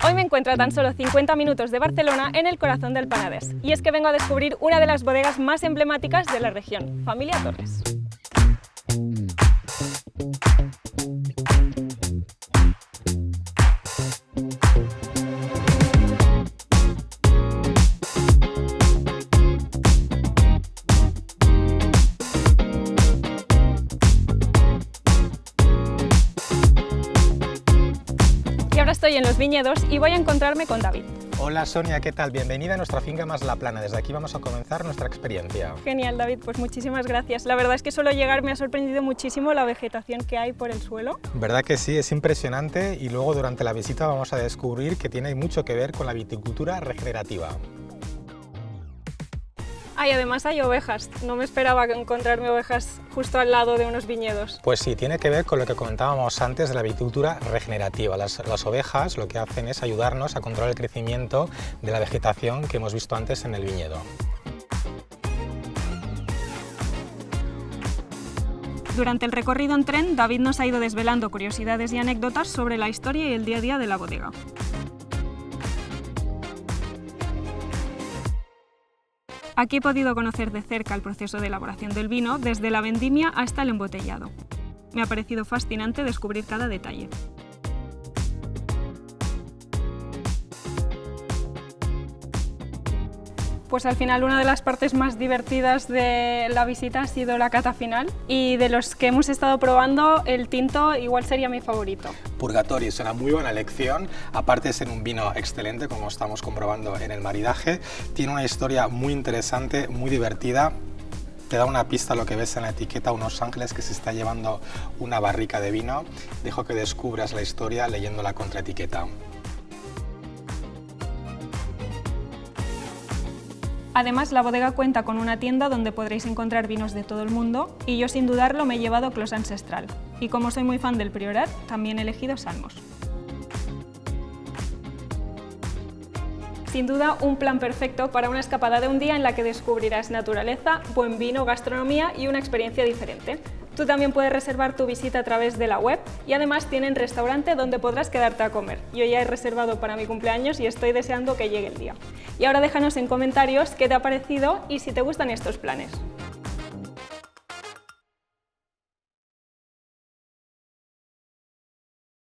Hoy me encuentro a tan solo 50 minutos de Barcelona, en el corazón del Penedès, y es que vengo a descubrir una de las bodegas más emblemáticas de la región, Familia Torres. Y ahora estoy en los viñedos y voy a encontrarme con David. Hola Sonia, ¿qué tal? Bienvenida a nuestra finca Mas La Plana. Desde aquí vamos a comenzar nuestra experiencia. Genial, David, pues muchísimas gracias. La verdad es que solo llegar me ha sorprendido muchísimo la vegetación que hay por el suelo. ¿Verdad que sí? Es impresionante y luego durante la visita vamos a descubrir que tiene mucho que ver con la viticultura regenerativa. Y además hay ovejas. No me esperaba encontrarme ovejas justo al lado de unos viñedos. Pues sí, tiene que ver con lo que comentábamos antes de la viticultura regenerativa. Las ovejas lo que hacen es ayudarnos a controlar el crecimiento de la vegetación que hemos visto antes en el viñedo. Durante el recorrido en tren, David nos ha ido desvelando curiosidades y anécdotas sobre la historia y el día a día de la bodega. Aquí he podido conocer de cerca el proceso de elaboración del vino, desde la vendimia hasta el embotellado. Me ha parecido fascinante descubrir cada detalle. Pues al final una de las partes más divertidas de la visita ha sido la cata final, y de los que hemos estado probando, el tinto igual sería mi favorito. Purgatorio es una muy buena elección, aparte de ser un vino excelente, como estamos comprobando en el maridaje. Tiene una historia muy interesante, muy divertida. Te da una pista lo que ves en la etiqueta, unos ángeles que se está llevando una barrica de vino. Dejo que descubras la historia leyendo la contraetiqueta. Además, la bodega cuenta con una tienda donde podréis encontrar vinos de todo el mundo, y yo sin dudarlo me he llevado Clos Ancestral. Y como soy muy fan del Priorat, también he elegido Salmos. Sin duda, un plan perfecto para una escapada de un día en la que descubrirás naturaleza, buen vino, gastronomía y una experiencia diferente. Tú también puedes reservar tu visita a través de la web, y además tienen restaurante donde podrás quedarte a comer. Yo ya he reservado para mi cumpleaños y estoy deseando que llegue el día. Y ahora déjanos en comentarios qué te ha parecido y si te gustan estos planes.